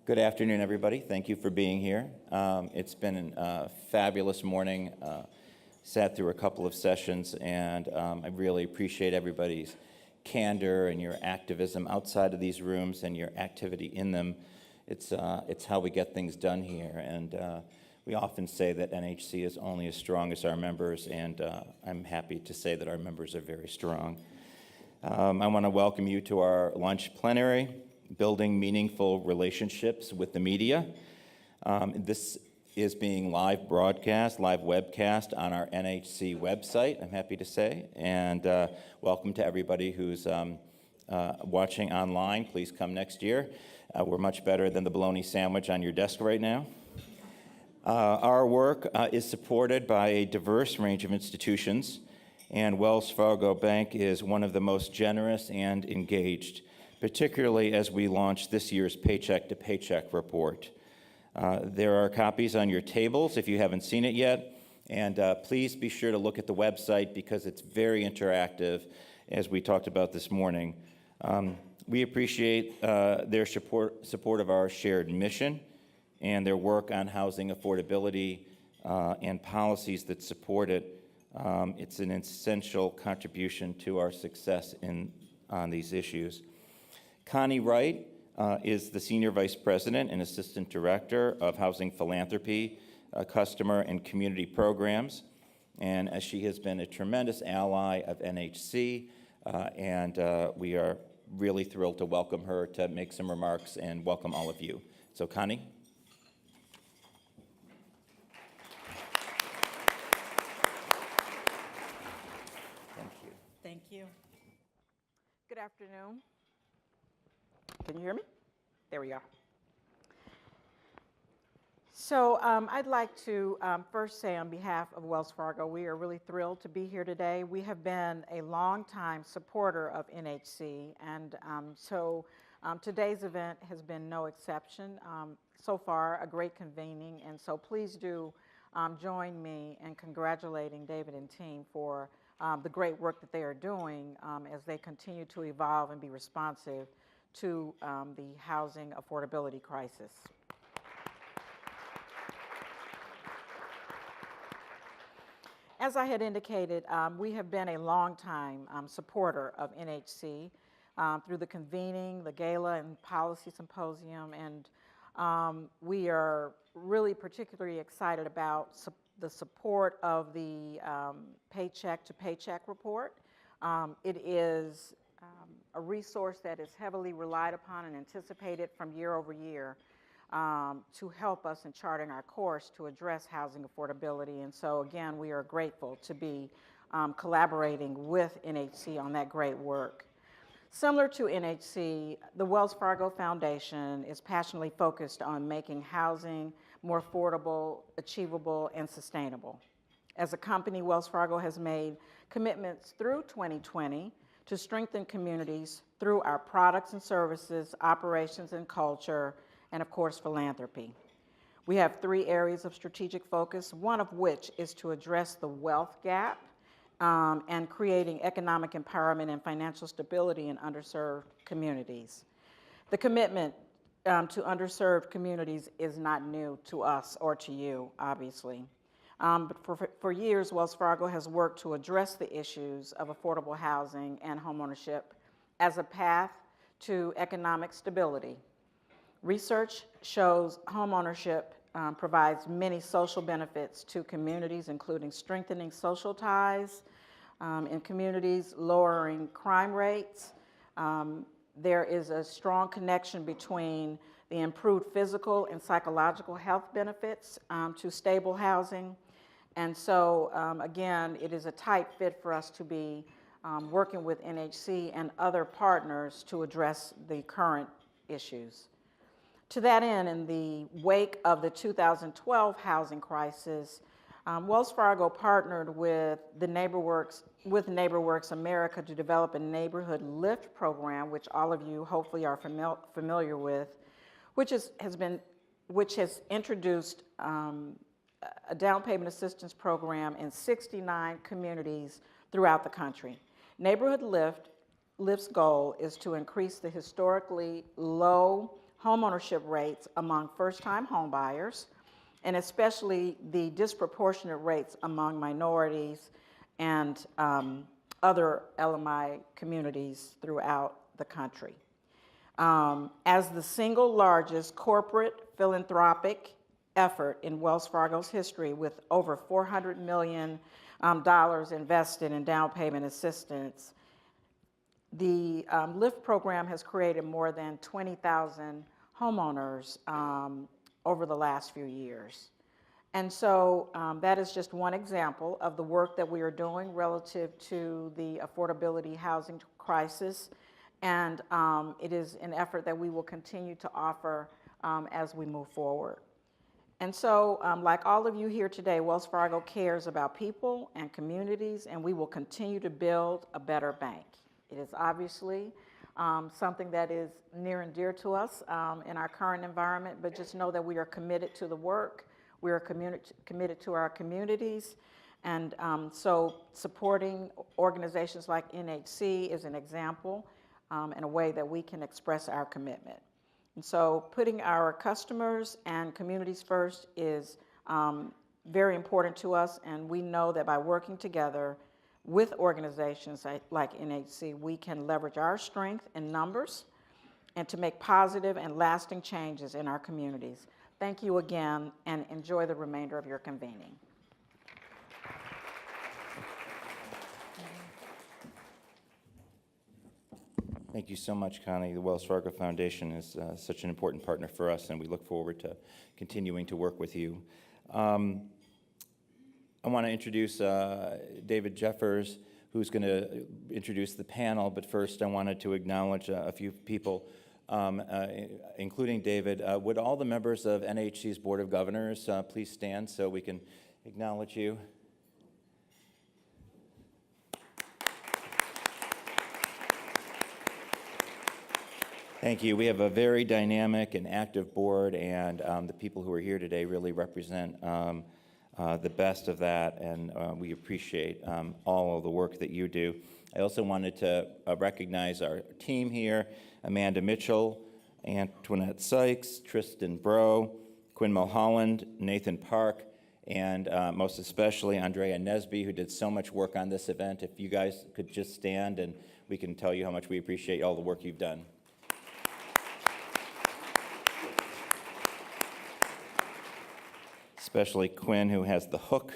Good afternoon, everybody. Thank you for being here. It's been a fabulous morning. Sat through a couple of sessions, and I really appreciate everybody's candor and your activism outside of these rooms and your activity in them. It's how we get things done here, and we often say that NHC is only as strong as our members, and I'm happy to say that our members are very strong. I want to welcome you to our lunch plenary, Building Meaningful Relationships with the Media. This is being live webcast on our NHC website, I'm happy to say. And welcome to everybody who's watching online. Please come next year. We're much better than the bologna sandwich on your desk right now. Our work is supported by a diverse range of institutions, and Wells Fargo Bank is one of the most generous and engaged, particularly as we launch this year's Paycheck to Paycheck report. There are copies on your tables if you haven't seen it yet, and please be sure to look at the website because it's very interactive, as we talked about this morning. We appreciate their support of our shared mission and their work on housing affordability and policies that support it. It's an essential contribution to our success on these issues. Connie Wright is the Senior Vice President and Assistant Director of Housing Philanthropy, Customer and Community Programs, and as she has been a tremendous ally of NHC, and we are really thrilled to welcome her to make some remarks and welcome all of you. So, Connie. Thank you. Thank you. Good afternoon. Can you hear me? There we are. So I'd like to first say on behalf of Wells Fargo, we are really thrilled to be here today. We have been a longtime supporter of NHC, and so today's event has been no exception. So far, a great convening, and so please do join me in congratulating David and team for the great work that they are doing as they continue to evolve and be responsive to the housing affordability crisis. As I had indicated, we have been a long-time supporter of NHC through the convening, the gala and policy symposium, and we are really particularly excited about the support of the Paycheck to Paycheck report. It is a resource that is heavily relied upon and anticipated from year over year to help us in charting our course to address housing affordability. And so again, we are grateful to be collaborating with NHC on that great work. Similar to NHC, the Wells Fargo Foundation is passionately focused on making housing more affordable, achievable, and sustainable. As a company, Wells Fargo has made commitments through 2020 to strengthen communities through our products and services, operations and culture, and of course, philanthropy. We have 3 areas of strategic focus, one of which is to address the wealth gap and creating economic empowerment and financial stability in underserved communities. The commitment to underserved communities is not new to us or to you, obviously. But for years, Wells Fargo has worked to address the issues of affordable housing and homeownership as a path to economic stability. Research shows homeownership provides many social benefits to communities, including strengthening social ties in communities, lowering crime rates. There is a strong connection between the improved physical and psychological health benefits to stable housing. And so, again, it is a tight fit for us to be working with NHC and other partners to address the current issues. To that end, in the wake of the 2012 housing crisis, Wells Fargo partnered with NeighborWorks America to develop a neighborhood lift program, which all of you hopefully are familiar with, which has introduced a down payment assistance program in 69 communities throughout the country. Neighborhood Lift's goal is to increase the historically low homeownership rates among first-time homebuyers, and especially the disproportionate rates among minorities and other LMI communities throughout the country. As the single largest corporate philanthropic effort in Wells Fargo's history, with over $400 million invested in down payment assistance, the LIFT program has created more than 20,000 homeowners over the last few years. And so that is just one example of the work that we are doing relative to the affordability housing crisis. And it is an effort that we will continue to offer as we move forward. And so, like all of you here today, Wells Fargo cares about people and communities, and we will continue to build a better bank. It is obviously something that is near and dear to us in our current environment, but just know that we are committed to the work. We are committed to our communities, and so supporting organizations like NHC is an example and a way that we can express our commitment. And so putting our customers and communities first is very important to us, and we know that by working together with organizations like NHC, we can leverage our strength in numbers and to make positive and lasting changes in our communities. Thank you again, and enjoy the remainder of your convening. Thank you so much, Connie. The Wells Fargo Foundation is such an important partner for us, and we look forward to continuing to work with you. I want to introduce David Jeffers, who's going to introduce the panel, but first I wanted to acknowledge a few people, including David. Would all the members of NHC's Board of Governors please stand so we can acknowledge you? Thank you. We have a very dynamic and active board, and the people who are here today really represent the best of that, and we appreciate all of the work that you do. I also wanted to recognize our team here: Amanda Mitchell, Antoinette Sykes, Tristan Bro, Quinn Mulholland, Nathan Park, and most especially Andrea Nesby, who did so much work on this event. If you guys could just stand, and we can tell you how much we appreciate all the work you've done. Especially Quinn, who has the hook.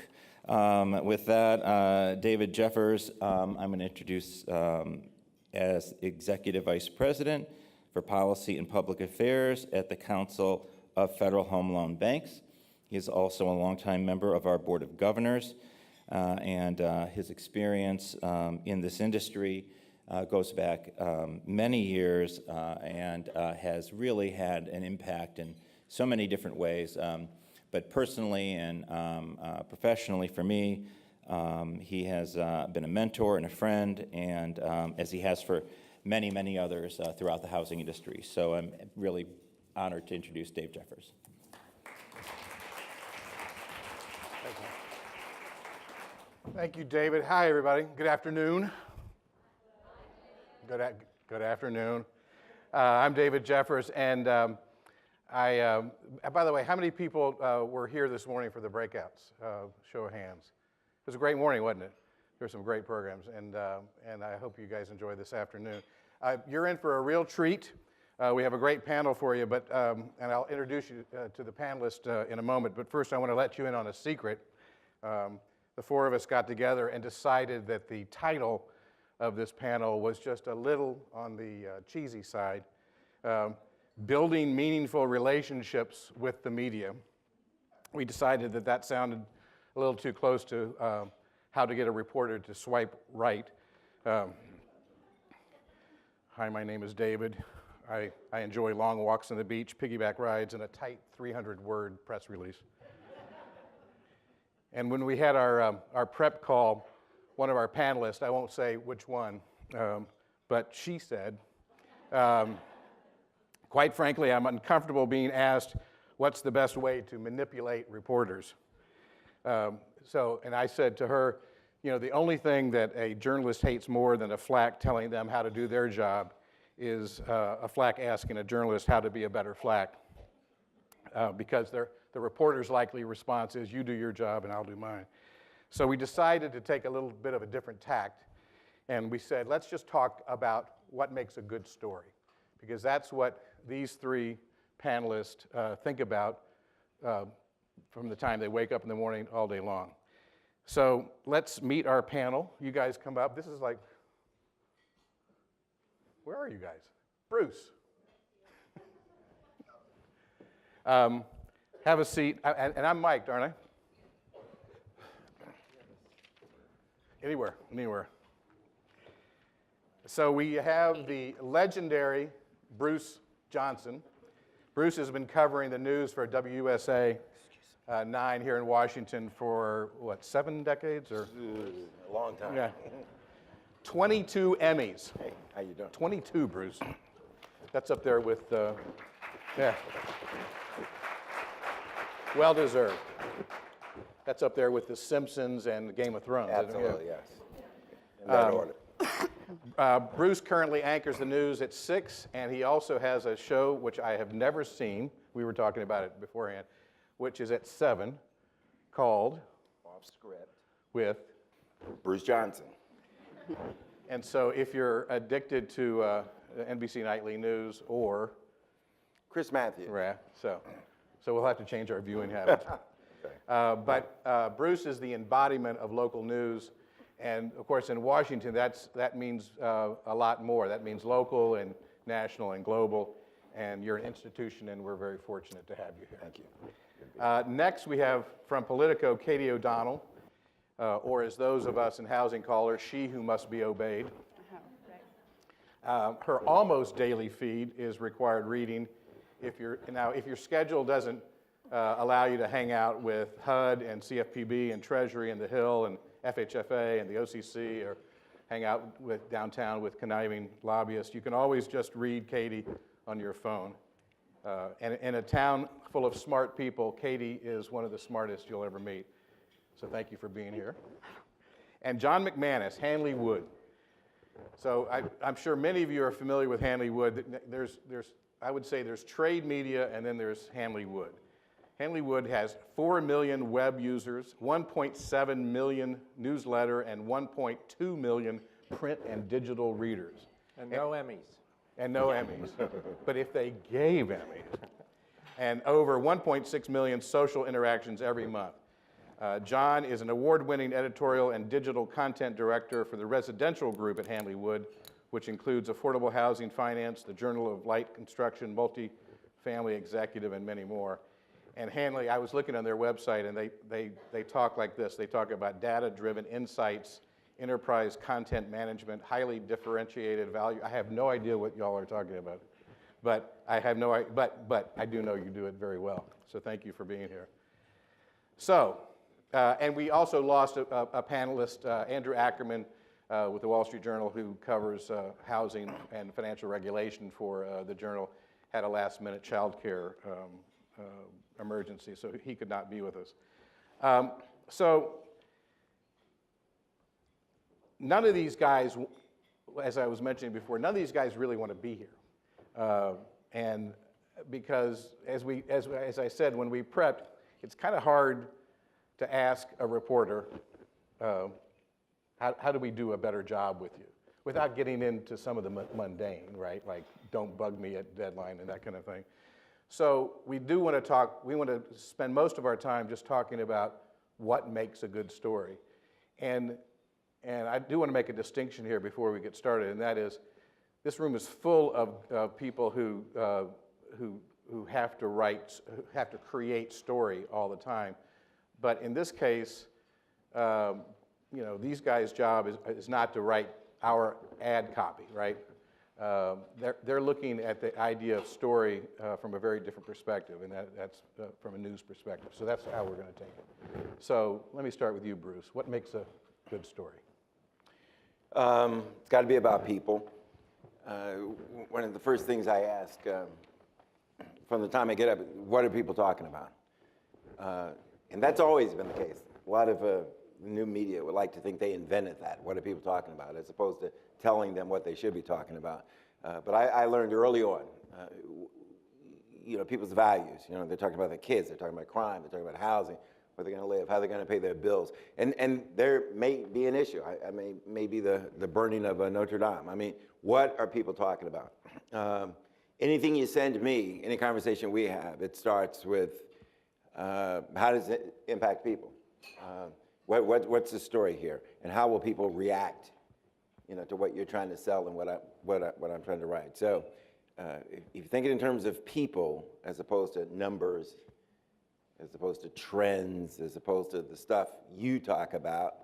With that, David Jeffers, I'm going to introduce as Executive Vice President for Policy and Public Affairs at the Council of Federal Home Loan Banks. He is also a longtime member of our Board of Governors, and his experience in this industry goes back many years and has really had an impact in so many different ways. But personally and professionally for me, he has been a mentor and a friend, and as he has for many, many others throughout the housing industry. So I'm really honored to introduce Dave Jeffers. Thank you, David. Hi, everybody. Good afternoon. Good afternoon. I'm David Jeffers, and by the way, how many people were here this morning for the breakouts? Show of hands. It was a great morning, wasn't it? There were some great programs, and I hope you guys enjoy this afternoon. You're in for a real treat. We have a great panel for you, but and I'll introduce you to the panelists in a moment. But first, I want to let you in on a secret. The four of us got together and decided that the title of this panel was just a little on the cheesy side. Building Meaningful Relationships with the Media. We decided that that sounded a little too close to how to get a reporter to swipe right. Hi, my name is David. I enjoy long walks on the beach, piggyback rides, and a tight 300-word press release. And when we had our prep call, one of our panelists, I won't say which one, but she said, quite frankly, I'm uncomfortable being asked what's the best way to manipulate reporters. And I said to her, you know, the only thing that a journalist hates more than a flack telling them how to do their job is a flack asking a journalist how to be a better flack, because the reporter's likely response is, you do your job and I'll do mine. So we decided to take a little bit of a different tact, and we said, let's just talk about what makes a good story, because that's what these three panelists think about from the time they wake up in the morning all day long. So let's meet our panel. You guys come up. This is like, where are you guys? Bruce. Have a seat. And I'm mic'd, aren't I? Anywhere. So we have the legendary Bruce Johnson. Bruce has been covering the news for WUSA 9 here in Washington for, what, 7 decades? Or A long time. yeah, 22 Emmys. Hey, how you doing? 22, Bruce. That's up there with, yeah. Well deserved. That's up there with The Simpsons and Game of Thrones. isn't it? Absolutely, yes. In that order. Bruce currently anchors the news at 6, and he also has a show which I have never seen. We were talking about it beforehand, which is at 7, called Off script. with. Bruce Johnson. And so if you're addicted to NBC Nightly News or, Chris Matthews. so we'll have to change our viewing habits. Okay. But Bruce is the embodiment of local news. And of course, in Washington, that means a lot more. That means local and national and global. And you're an institution, and we're very fortunate to have you here. Thank you. Next, we have from Politico, Katy O'Donnell, or as those of us in housing call her, she who must be obeyed. Her almost daily feed is required reading. If your schedule doesn't allow you to hang out with HUD and CFPB and Treasury and the Hill and FHFA and the OCC, or hang out with downtown with conniving lobbyists, you can always just read Katy on your phone. And in a town full of smart people, Katy is one of the smartest you'll ever meet. So thank you for being here. And John McManus, Hanley Wood. So I'm sure many of you are familiar with Hanley Wood. I would say there's trade media, and then there's Hanley Wood. Hanley Wood has 4 million web users, 1.7 million newsletter, and 1.2 million print and digital readers. And no Emmys. And no Emmys. But if they gave Emmys. And over 1.6 million social interactions every month. John is an award-winning editorial and digital content director for the residential group at Hanley Wood, which includes Affordable Housing Finance, the Journal of Light Construction, Multifamily Executive, and many more. And Hanley, I was looking on their website, and they talk like this. They talk about data-driven insights, enterprise content management, highly differentiated value. I have no idea what y'all are talking about, but I do know you do it very well. So thank you for being here. So, and we also lost a panelist, Andrew Ackerman, with the Wall Street Journal, who covers housing and financial regulation for the Journal, had a last-minute child care emergency, so he could not be with us. So none of these guys, as I was mentioning before, none of these guys really want to be here. And because, as I said, when we prepped, it's kind of hard to ask a reporter, how do we do a better job with you? Without getting into some of the mundane, right? Like, don't bug me at deadline and that kind of thing. So we do want to talk, we want to spend most of our time just talking about what makes a good story. And I do want to make a distinction here before we get started, and that is, this room is full of people who have to create story all the time. But in this case, these guys' job is not to write our ad copy, right? They're looking at the idea of story from a very different perspective, and that's from a news perspective. So that's how we're going to take it. So let me start with you, Bruce. What makes a good story? It's got to be about people. One of the first things I ask from the time I get up, what are people talking about? And that's always been the case. A lot of new media would like to think they invented that. What are people talking about? As opposed to telling them what they should be talking about. But I learned early on, people's values. They're talking about their kids, they're talking about crime, they're talking about housing, where they're going to live, how they're going to pay their bills. And there may be an issue. I may be the burning of Notre Dame. I mean, what are people talking about? Anything you send me, any conversation we have, it starts with how does it impact people? What's the story here? And how will people react to what you're trying to sell and what I'm trying to write? So if you think it in terms of people as opposed to numbers, as opposed to trends, as opposed to the stuff you talk about,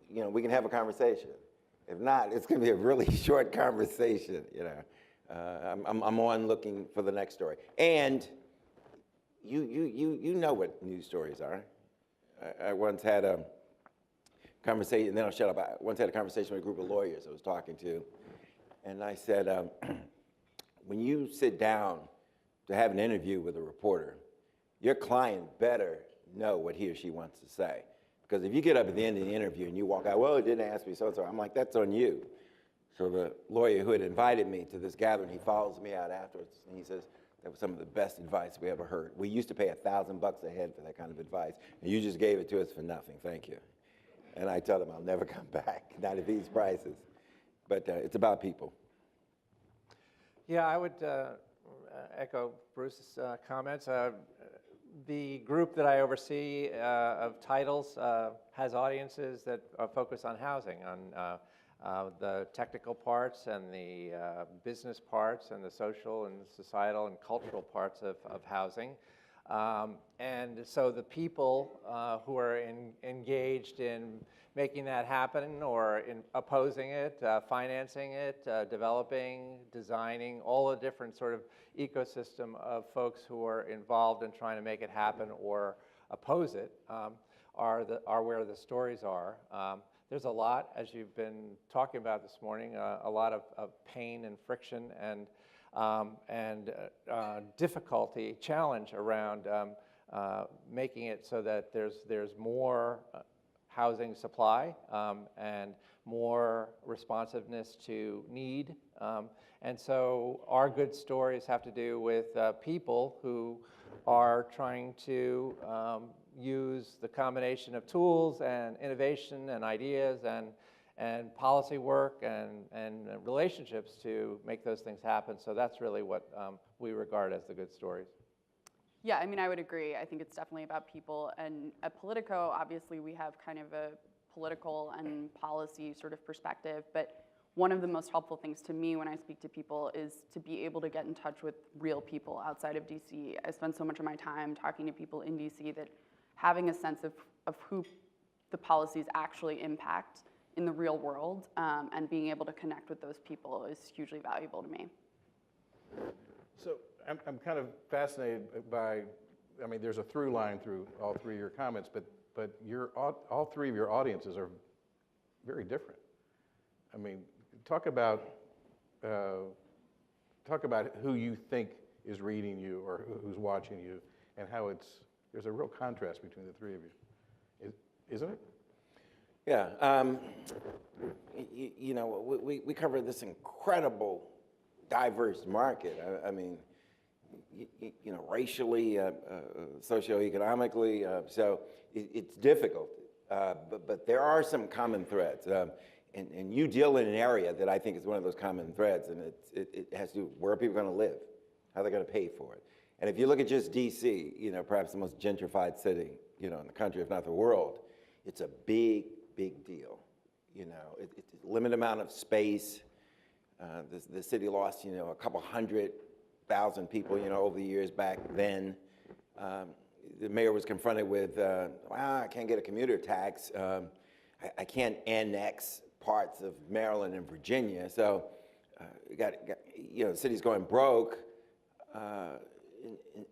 we can have a conversation. If not, it's going to be a really short conversation. I'm on looking for the next story. And you know what news stories are. I once had a conversation, and then I'll shut up. I once had a conversation with a group of lawyers I was talking to, and I said, when you sit down to have an interview with a reporter, your client better know what he or she wants to say. Because if you get up at the end of the interview and you walk out, well, it didn't ask me so-and-so, I'm like, that's on you. So the lawyer who had invited me to this gathering, he follows me out afterwards, and he says, that was some of the best advice we ever heard. We used to pay $1,000 a head for that kind of advice, and you just gave it to us for nothing, thank you. And I tell them I'll never come back, not at these prices. But it's about people. Yeah, I would echo Bruce's comments. The group that I oversee of titles has audiences that focus on housing, on the technical parts and the business parts and the social and societal and cultural parts of housing. And so the people who are engaged in making that happen or in opposing it, financing it, developing, designing, all the different sort of ecosystem of folks who are involved in trying to make it happen or oppose it are where the stories are. There's a lot, as you've been talking about this morning, a lot of pain and friction and difficulty, challenge around making it so that there's more housing supply and more responsiveness to need. And so our good stories have to do with people who are trying to use the combination of tools and innovation and ideas and policy work and relationships to make those things happen. So that's really what we regard as the good stories. Yeah, I mean, I would agree. I think it's definitely about people. And at Politico, obviously, we have kind of a political and policy sort of perspective. But one of the most helpful things to me when I speak to people is to be able to get in touch with real people outside of DC. I spend so much of my time talking to people in DC that having a sense of who the policies actually impact in the real world and being able to connect with those people is hugely valuable to me. So I'm kind of fascinated by, I mean, there's a through line through all three of your comments, but all three of your audiences are very different. I mean, talk about who you think is reading you or who's watching you, and how there's a real contrast between the three of you, isn't it? Yeah, we cover this incredible, diverse market. I mean, racially, socioeconomically, so it's difficult. But there are some common threads, and you deal in an area that I think is one of those common threads, and it has to do with where are people going to live, how they're going to pay for it. And if you look at just DC, perhaps the most gentrified city, in the country, if not the world, it's a big deal. It's a limited amount of space. The city lost, a couple 100,000 people, over the years back then. The mayor was confronted with, I can't get a commuter tax. I can't annex parts of Maryland and Virginia. So the city's going broke.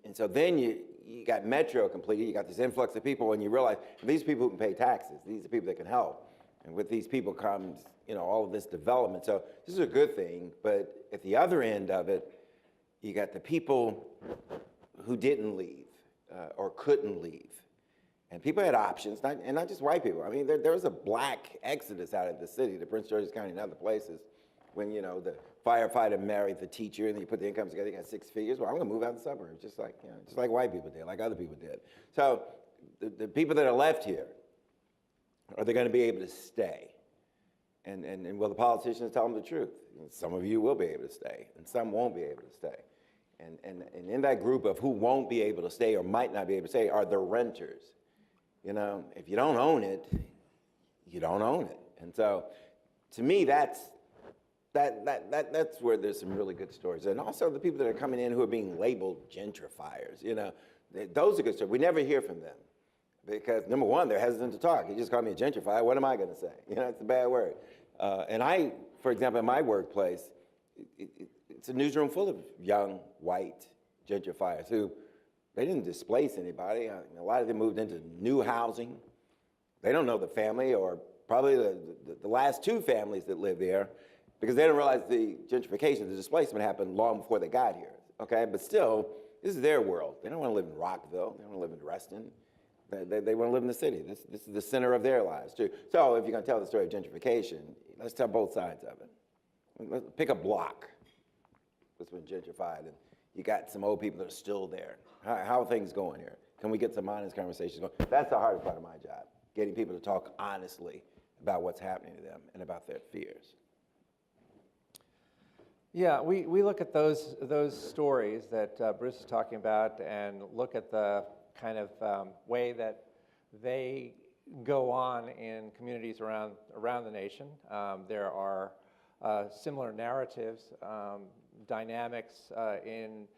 And so then you got Metro completed, you got this influx of people, and you realize these people who can pay taxes, these are people that can help. And with these people comes, all of this development. So this is a good thing, but at the other end of it, you got the people who didn't leave or couldn't leave. And people had options, not just white people. I mean, there was a black exodus out of the city to Prince George's County and other places when, you know, the firefighter married the teacher and you put the incomes together, you got 6 figures. Well, I'm gonna move out of the suburbs, just like, you know, just like white people did, like other people did. So the people that are left here, are they gonna be able to stay? And will the politicians tell them the truth? Some of you will be able to stay, and some won't be able to stay. And in that group of who won't be able to stay or might not be able to stay are the renters. You know, if you don't own it, you don't own it. And so, to me, that's where there's some really good stories. And also the people that are coming in who are being labeled gentrifiers, you know, those are good stories. We never hear from them because, number one, they're hesitant to talk. You just call me a gentrifier, what am I gonna say? You know, it's a bad word. And I, for example, in my workplace, it's a newsroom full of young, white gentrifiers who, they didn't displace anybody. A lot of them moved into new housing. They don't know the family or probably the last 2 families that live there because they didn't realize the gentrification, the displacement happened long before they got here, okay? But still, this is their world. They don't want to live in Rockville. They don't want to live in Reston. They want to live in the city. This is the center of their lives, too. So if you're going to tell the story of gentrification, let's tell both sides of it. Let's pick a block that's been gentrified, and you got some old people that are still there. How are things going here? Can we get some honest conversations going? That's the hardest part of my job, getting people to talk honestly about what's happening to them and about their fears. Yeah, we look at those stories that Bruce is talking about and look at the kind of way that they go on in communities around the nation. There are similar narratives, dynamics in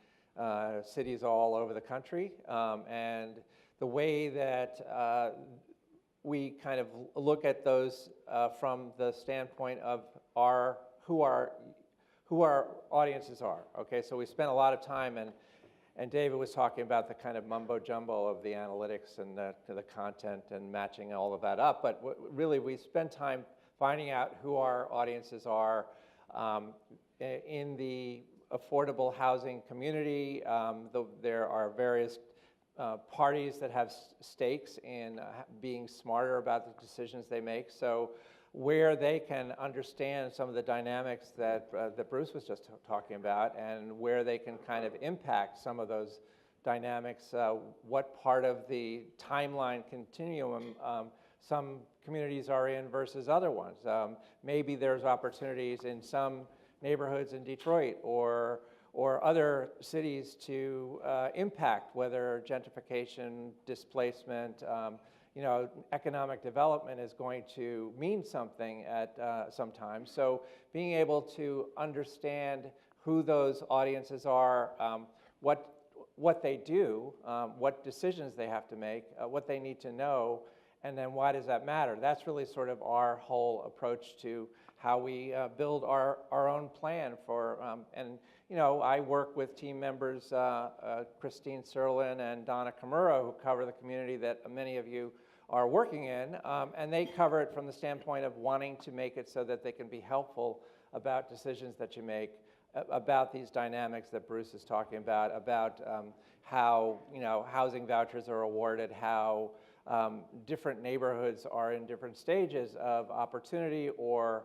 cities all over the country, and the way that we kind of look at those from the standpoint of who our audiences are. Okay, so we spent a lot of time, and David was talking about the kind of mumbo jumbo of the analytics and the content and matching all of that up. But really, we spend time finding out who our audiences are in the affordable housing community. There are various parties that have stakes in being smarter about the decisions they make. So where they can understand some of the dynamics that Bruce was just talking about, and where they can kind of impact some of those dynamics, what part of the timeline continuum some communities are in versus other ones. Maybe there's opportunities in some neighborhoods in Detroit or other cities to impact, whether gentrification, displacement, economic development is going to mean something at some time. So being able to understand who those audiences are, what they do, what decisions they have to make, what they need to know, and then why does that matter? That's really sort of our whole approach to how we build our own plan for, I work with team members, Christine Serlin and Donna Kimura, who cover the community that many of you are working in, and they cover it from the standpoint of wanting to make it so that they can be helpful about decisions that you make, about these dynamics that Bruce is talking about how housing vouchers are awarded, how different neighborhoods are in different stages of opportunity or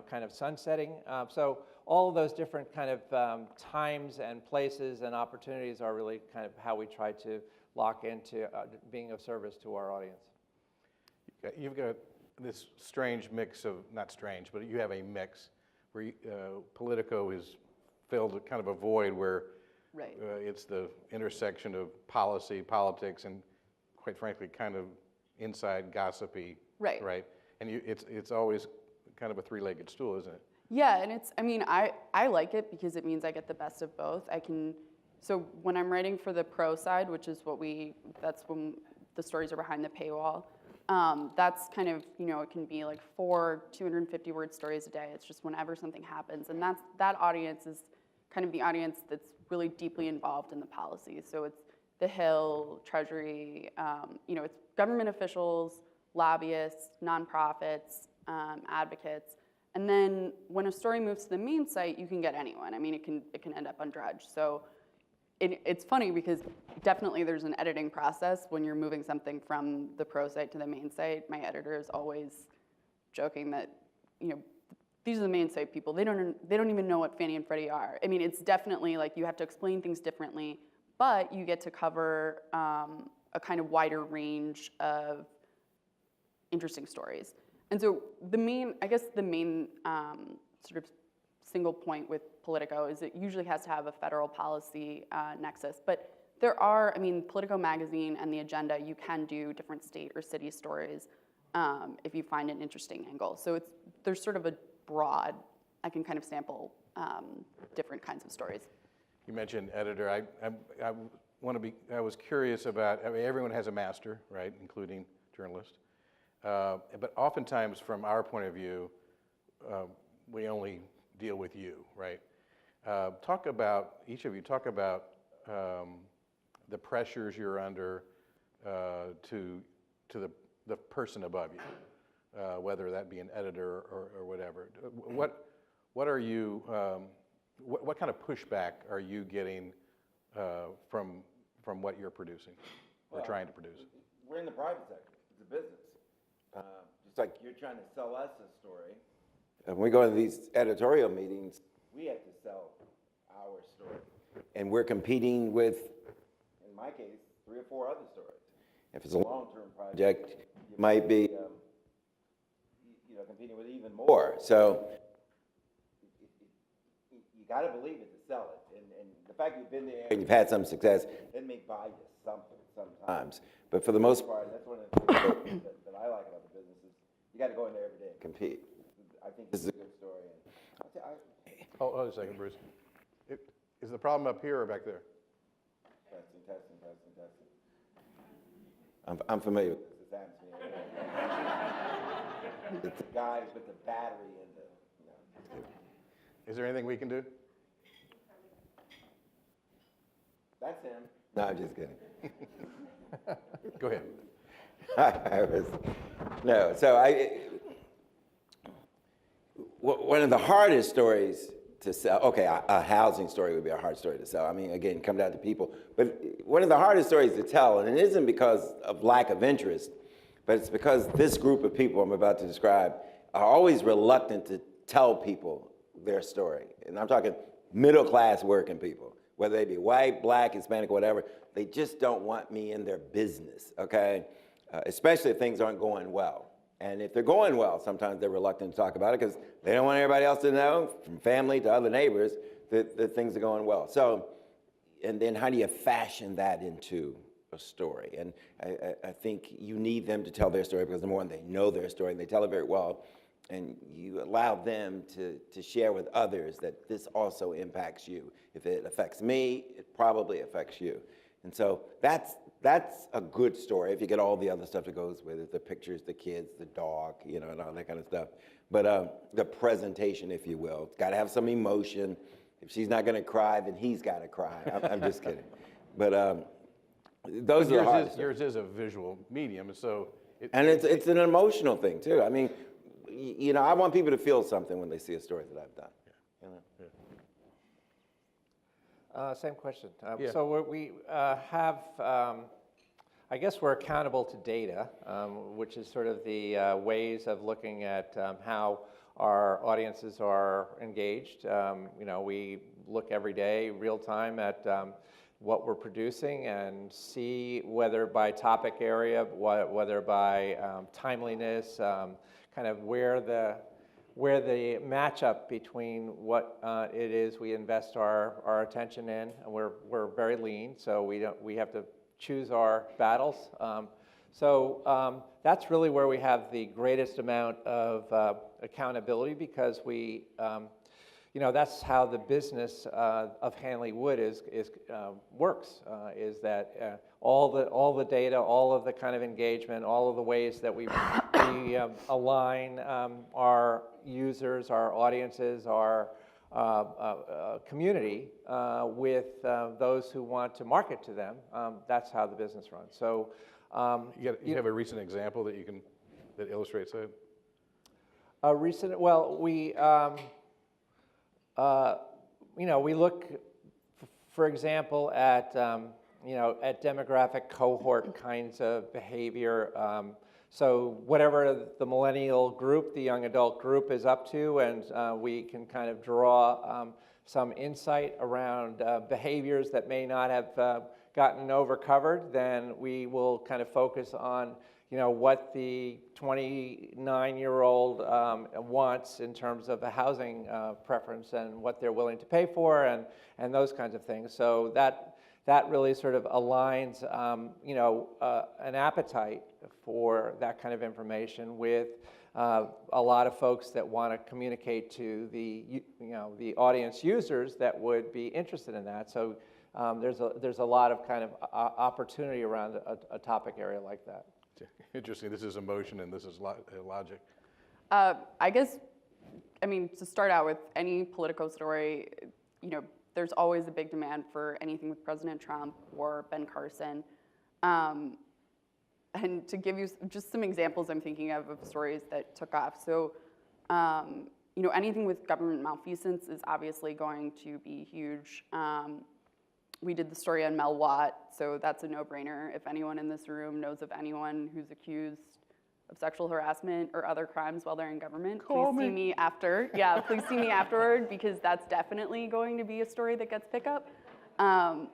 kind of sunsetting. So all of those different kind of times and places and opportunities are really kind of how we try to lock into being of service to our audience. You've got this strange mix of, not strange, but you have a mix where Politico is filled kind of a void where Right. It's the intersection of policy, politics, and quite frankly, kind of inside gossipy. Right. Right. And it's always kind of a three-legged stool, isn't it? Yeah, and I like it because it means I get the best of both. So when I'm writing for the pro side, which is that's when the stories are behind the paywall, that's kind of, it can be like 4 250-word stories a day. It's just whenever something happens. And that audience is kind of the audience that's really deeply involved in the policy. So it's the Hill, Treasury, it's government officials, lobbyists, nonprofits, advocates. And then when a story moves to the main site, you can get anyone. I mean, it can end up on Drudge. So it's funny because definitely there's an editing process when you're moving something from the pro site to the main site. My editor is always joking that, these are the mainstay people. They don't even know what Fannie and Freddie are. I mean, it's definitely like you have to explain things differently, but you get to cover a kind of wider range of interesting stories. And so the main sort of single point with Politico is it usually has to have a federal policy nexus. But there are, I mean, Politico magazine and the agenda, you can do different state or city stories if you find an interesting angle. So there's sort of a broad, I can kind of sample different kinds of stories. You mentioned editor. I was curious about, I mean, everyone has a master, right, including journalists. But oftentimes, from our point of view, we only deal with you, right? Each of you talk about the pressures you're under to the person above you, whether that be an editor or whatever. What are you? What kind of pushback are you getting from what you're producing or trying to produce? We're in the private sector. It's a business. Just like you're trying to sell us a story. When we go to these editorial meetings, we have to sell our story. And we're competing with, in my case, 3 or 4 other stories. If it's a long-term project, you might be competing with even more. So you got to believe it to sell it. And the fact you've been there and you've had some success, it may buy you something sometimes. But for the most part, that's one of the things that I like about the business is you got to go in there every day and compete. I think this is a good story. Hold a second, Bruce. Is the problem up here or back there? Testing. I'm familiar with this. This happens to me. It's the guys with the battery and the. Is there anything we can do? That's him. No, I'm just kidding. Go ahead. One of the hardest stories to sell, okay, a housing story would be a hard story to sell. I mean, again, come down to people. But one of the hardest stories to tell, and it isn't because of lack of interest, but it's because this group of people I'm about to describe are always reluctant to tell people their story. And I'm talking middle-class working people, whether they be white, black, Hispanic, whatever. They just don't want me in their business, okay? Especially if things aren't going well. And if they're going well, sometimes they're reluctant to talk about it because they don't want everybody else to know, from family to other neighbors, that things are going well. So, and then how do you fashion that into a story? And I think you need them to tell their story because number one, they know their story and they tell it very well. And you allow them to share with others that this also impacts you. If it affects me, it probably affects you. And so that's a good story if you get all the other stuff that goes with it, the pictures, the kids, the dog, and all that kind of stuff. But the presentation, if you will, it's got to have some emotion. If she's not going to cry, then he's got to cry. I'm just kidding. But those are the hardest. Yours is a visual medium, so. It's an emotional thing, too. I mean, I want people to feel something when they see a story that I've done. Same question. Yeah. So we have, I guess we're accountable to data, which is sort of the ways of looking at how our audiences are engaged. We look every day, real time, at what we're producing and see whether by topic area, whether by timeliness, kind of where the matchup between what it is we invest our attention in, and we're very lean, so we have to choose our battles. So that's really where we have the greatest amount of accountability because that's how the business of Hanley Wood works. Is that all the data, all of the kind of engagement, all of the ways that we align our users, our audiences, our community with those who want to market to them. That's how the business runs. So you have a recent example that illustrates that? We look, for example, at at demographic cohort kinds of behavior. So whatever the millennial group, the young adult group is up to, and we can kind of draw some insight around behaviors that may not have gotten overcovered, then we will kind of focus on what the 29-year-old wants in terms of a housing preference and what they're willing to pay for and those kinds of things. So that really sort of aligns an appetite for that kind of information with a lot of folks that want to communicate to the audience users that would be interested in that. So there's a lot of kind of opportunity around a topic area like that. Interesting. This is emotion and this is logic. I guess, I mean, to start out with any Politico story, there's always a big demand for anything with President Trump or Ben Carson. And to give you just some examples I'm thinking of stories that took off. So, anything with government malfeasance is obviously going to be huge. We did the story on Mel Watt, so that's a no-brainer. If anyone in this room knows of anyone who's accused of sexual harassment or other crimes while they're in government, please see me after. Yeah, please see me afterward, because that's definitely going to be a story that gets pickup. And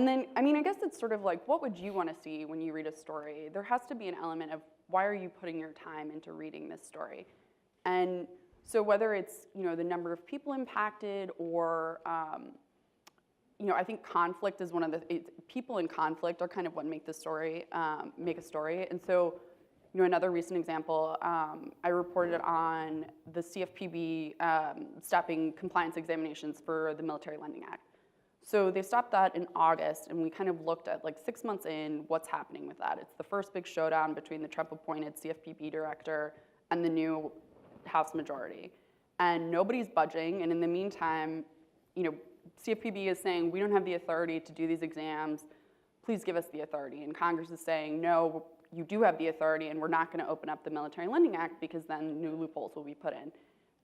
then, I guess it's sort of like, what would you want to see when you read a story? There has to be an element of, why are you putting your time into reading this story? And so whether it's, the number of people impacted or, I think conflict is one of the, people in conflict are kind of what make the story, make a story. And so, another recent example, I reported on the CFPB stopping compliance examinations for the Military Lending Act. So they stopped that in August, and we kind of looked at, 6 months in, what's happening with that. It's the first big showdown between the Trump-appointed CFPB director and the new House majority. And nobody's budging, and in the meantime, CFPB is saying, we don't have the authority to do these exams, please give us the authority. And Congress is saying, no, you do have the authority, and we're not going to open up the Military Lending Act because then new loopholes will be put in.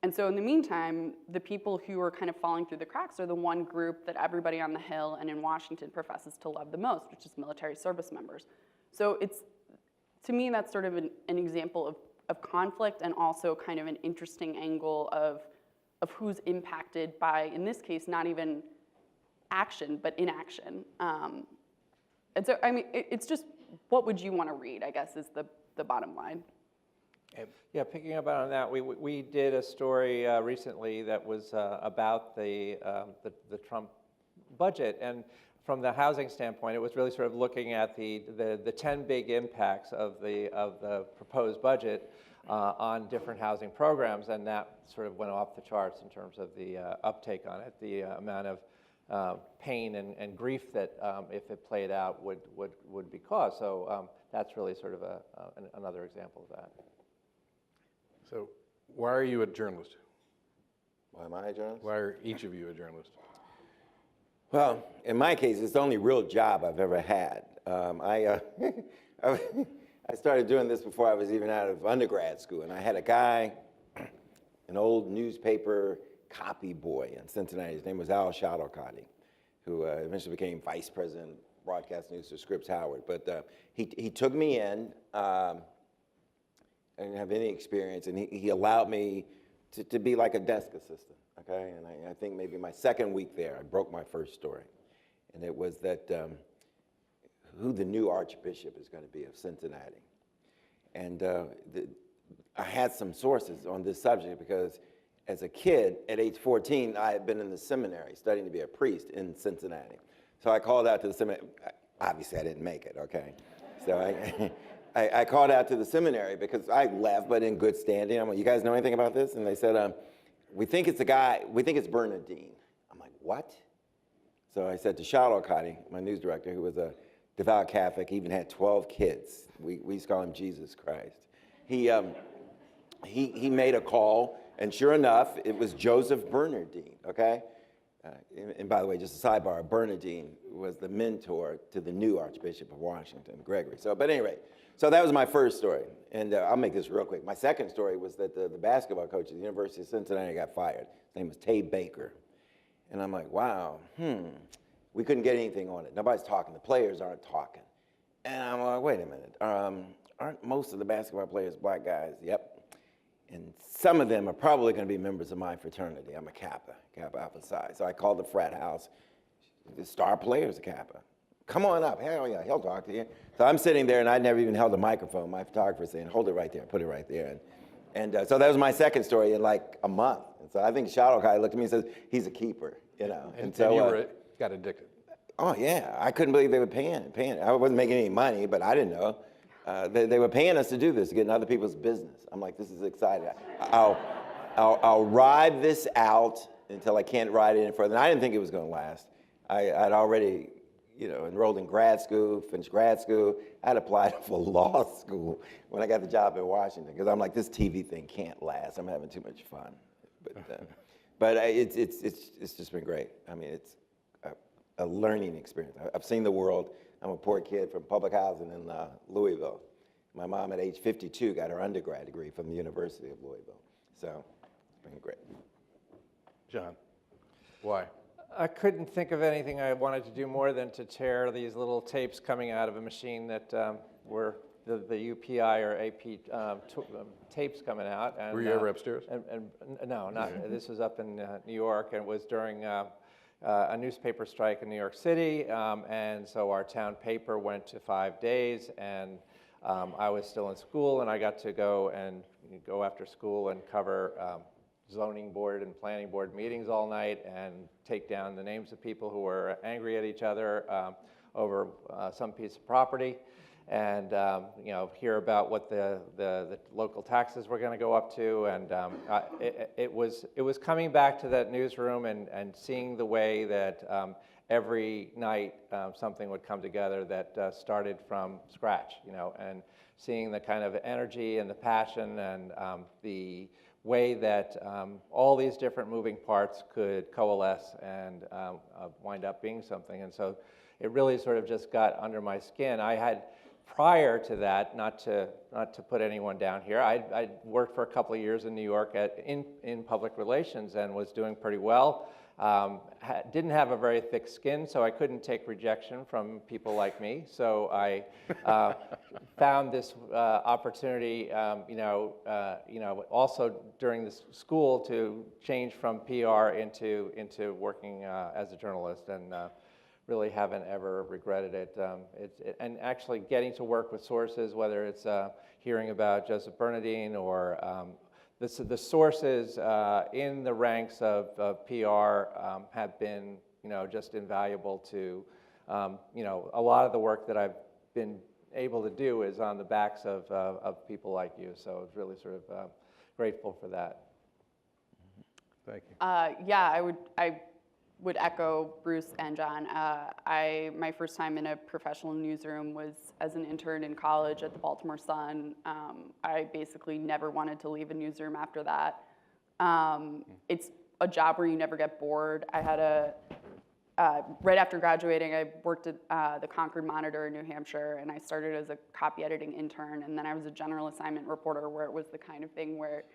And so in the meantime, the people who are kind of falling through the cracks are the one group that everybody on the Hill and in Washington professes to love the most, which is military service members. So to me, that's sort of an example of conflict, and also kind of an interesting angle of who's impacted by, in this case, not even action, but inaction. And so, it's just, what would you want to read, I guess, is the bottom line. Yeah, picking up on that, we did a story recently that was about the Trump budget, and from the housing standpoint, it was really sort of looking at the 10 big impacts of the proposed budget on different housing programs, and that sort of went off the charts in terms of the uptake on it, the amount of pain and grief that, if it played out, would be caused. So that's really sort of another example of that. So why are you a journalist? Why am I a journalist? Why are each of you a journalist? Well, in my case, it's the only real job I've ever had. I started doing this before I was even out of undergrad school, and I had a guy, an old newspaper copy boy in Cincinnati. His name was Al Shadowcotty, who eventually became vice president of broadcast news for Scripps Howard. But he took me in. I didn't have any experience, and he allowed me to be like a desk assistant, okay? And I think maybe my second week there, I broke my first story. And it was that who the new Archbishop is going to be of Cincinnati. And I had some sources on this subject because as a kid, at age 14, I had been in the seminary studying to be a priest in Cincinnati. So I called out to the seminary. Obviously, I didn't make it, okay? So I called out to the seminary because I left, but in good standing. I'm like, you guys know anything about this? And they said, we think it's a guy, we think it's Bernardine. I'm like, what? So I said to Shadowcotty, my news director, who was a devout Catholic, he even had 12 kids. We used to call him Jesus Christ. He made a call, and sure enough, it was Joseph Bernardine, okay? And by the way, just a sidebar, Bernardine was the mentor to the new Archbishop of Washington, Gregory. So, but anyway, so that was my first story. And I'll make this real quick. My second story was that the basketball coach at the University of Cincinnati got fired. His name was Tay Baker. And I'm like, wow, we couldn't get anything on it. Nobody's talking. The players aren't talking. And I'm like, wait a minute. aren't most of the basketball players black guys? Yep. And some of them are probably going to be members of my fraternity. I'm a Kappa Alpha Psi. So I called the frat house. The star player's a Kappa. Come on up. Hell yeah, he'll talk to you. So I'm sitting there, and I'd never even held a microphone. My photographer saying, hold it right there, put it right there. And so that was my second story in like a month. And so I think Shadowkai looked at me and says, he's a keeper, you know. And so you got addicted. Oh yeah, I couldn't believe they were paying. I wasn't making any money, but I didn't know. They were paying us to do this, to get in other people's business. I'm like, this is exciting. I'll ride this out until I can't ride it any further. And I didn't think it was going to last. I'd already, enrolled in grad school, finished grad school. I'd applied for law school when I got the job in Washington because I'm like, this TV thing can't last. I'm having too much fun. But it's just been great. I mean, it's a learning experience. I've seen the world. I'm a poor kid from public housing in Louisville. My mom at age 52 got her undergrad degree from the University of Louisville. So it's been great. John, why? I couldn't think of anything I wanted to do more than to tear these little tapes coming out of a machine that were the UPI or AP tapes coming out. And, Were you ever upstairs? No, not. This was up in New York, and it was during a newspaper strike in New York City, and so our town paper went to 5 days, and I was still in school, and I got to go after school and cover zoning board and planning board meetings all night and take down the names of people who were angry at each other over some piece of property, and hear about what the local taxes were going to go up to, and it was coming back to that newsroom and seeing the way that every night something would come together that started from scratch, and seeing the kind of energy and the passion and the way that all these different moving parts could coalesce and wind up being something. And so it really sort of just got under my skin. I had, prior to that, not to put anyone down here, I worked for a couple of years in New York in public relations and was doing pretty well. Didn't have a very thick skin, so I couldn't take rejection from people like me. So I found this opportunity, also during this school to change from PR into working as a journalist, and really haven't ever regretted it. And actually getting to work with sources, whether it's hearing about Joseph Bernardine or the sources in the ranks of PR have been, just invaluable to, a lot of the work that I've been able to do is on the backs of people like you. So I was really sort of grateful for that. Thank you. Yeah, I would echo Bruce and John. My first time in a professional newsroom was as an intern in college at the Baltimore Sun. I basically never wanted to leave a newsroom after that. It's a job where you never get bored. I had right after graduating, I worked at the Concord Monitor in New Hampshire, and I started as a copy editing intern, and then I was a general assignment reporter, where it was the kind of thing where,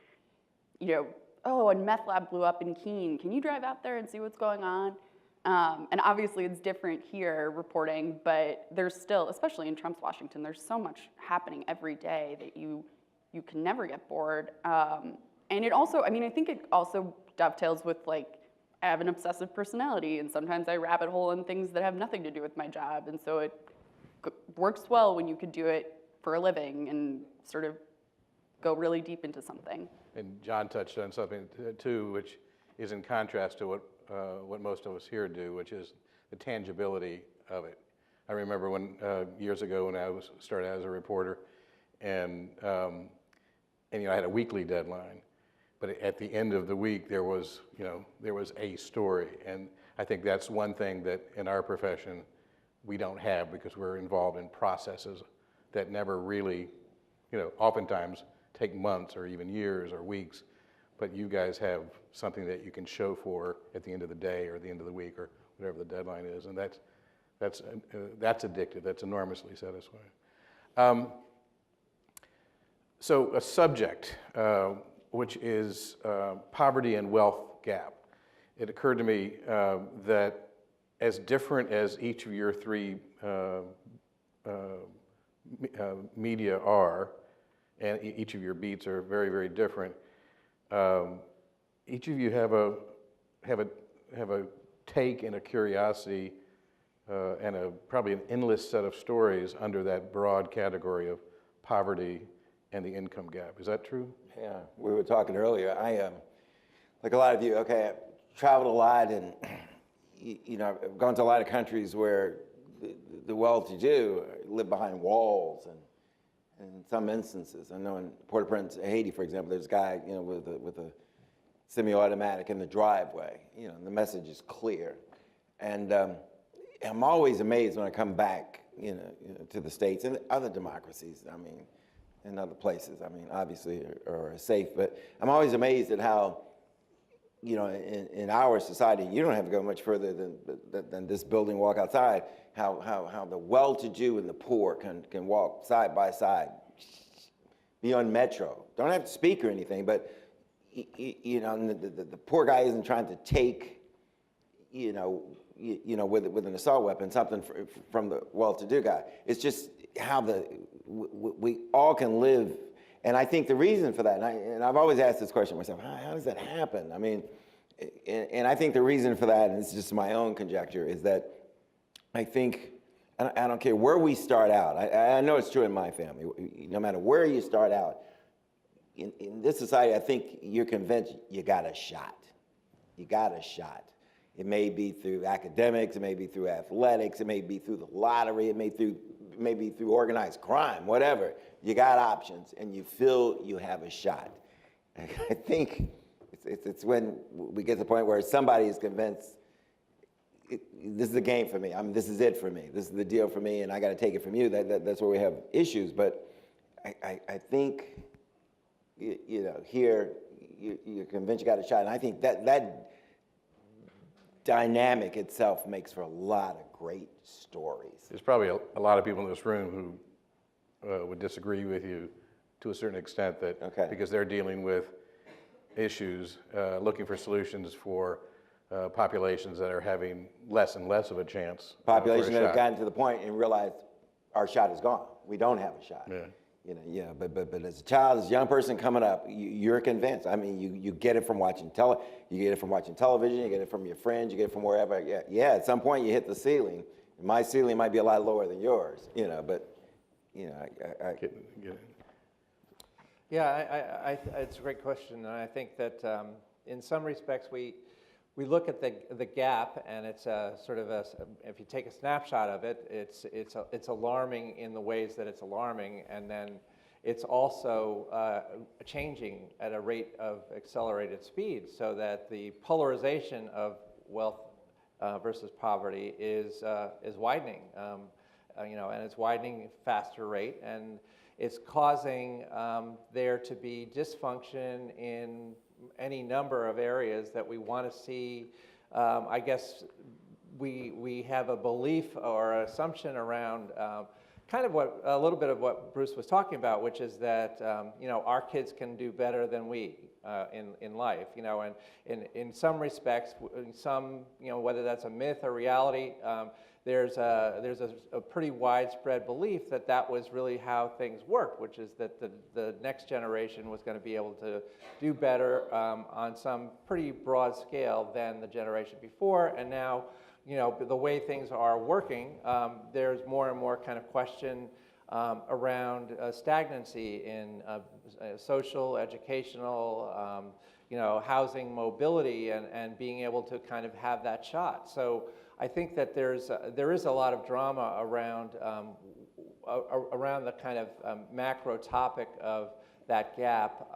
oh, a meth lab blew up in Keene. Can you drive out there and see what's going on? And obviously it's different here reporting, but there's still, especially in Trump's Washington, there's so much happening every day that you can never get bored. And it also, I think it also dovetails with, like, I have an obsessive personality, and sometimes I rabbit hole in things that have nothing to do with my job, and so it works well when you could do it for a living and sort of go really deep into something. And John touched on something too, which is in contrast to what most of us here do, which is the tangibility of it. I remember when years ago when I started as a reporter, and I had a weekly deadline, but at the end of the week there was a story, and I think that's one thing that in our profession we don't have, because we're involved in processes that never really, oftentimes take months or even years or weeks, but you guys have something that you can show for at the end of the day or the end of the week or whatever the deadline is, and that's addictive. That's enormously satisfying. So a subject, which is poverty and wealth gap. It occurred to me that as different as each of your three media are, and each of your beats are very, very different. Each of you have a take and a curiosity and probably an endless set of stories under that broad category of poverty and the income gap. Is that true? Yeah, we were talking earlier. I, like a lot of you, okay, I've traveled a lot, and I've gone to a lot of countries where the well-to-do live behind walls, and in some instances, I know in Port-au-Prince, Haiti, for example, there's a guy, with a semi-automatic in the driveway. The message is clear, and I'm always amazed when I come back, to the States and other democracies. I mean, in other places, obviously are safe, but I'm always amazed at how, in our society, you don't have to go much further than this building, walk outside, how the well-to-do and the poor can walk side by side, be on metro. Don't have to speak or anything, but the poor guy isn't trying to take, with an assault weapon, something from the well-to-do guy. It's just how we all can live. And I think the reason for that, and I've always asked this question myself, how does that happen? I mean, and I think the reason for that, and it's just my own conjecture, is that I think, I don't care where we start out, I know it's true in my family, no matter where you start out, in this society, I think you're convinced you got a shot. You got a shot. It may be through academics, it may be through athletics, it may be through the lottery, it may be through organized crime, whatever. You got options, and you feel you have a shot. I think it's when we get to the point where somebody is convinced, this is the game for me. This is it for me. This is the deal for me, and I got to take it from you. That's where we have issues. But I think, here you're convinced you got a shot, and I think that dynamic itself makes for a lot of great stories. There's probably a lot of people in this room who would disagree with you to a certain extent, that because they're dealing with issues, looking for solutions for populations that are having less and less of a chance. Populations that have gotten to the point and realized our shot is gone. We don't have a shot. But as a child, as a young person coming up, you're convinced. You get it from watching television, you get it from your friends, you get it from wherever. At some point you hit the ceiling. My ceiling might be a lot lower than yours, but I Get it. Yeah, it's a great question, and I think that in some respects we look at the gap, and it's sort of if you take a snapshot of it, it's alarming in the ways that it's alarming, and then it's also changing at a rate of accelerated speed, so that the polarization of wealth versus poverty is widening, and it's widening at a faster rate, and it's causing there to be dysfunction in any number of areas that we want to see. I guess we have a belief or assumption around kind of a little bit of what Bruce was talking about, which is that our kids can do better than we in life, and in some respects, whether that's a myth or reality, there's a pretty widespread belief that was really how things worked, which is that the next generation was going to be able to do better on some pretty broad scale than the generation before. And now, the way things are working, there's more and more kind of question around stagnancy in social, educational, housing mobility, and being able to kind of have that shot. So I think that there is a lot of drama around the kind of macro topic of that gap,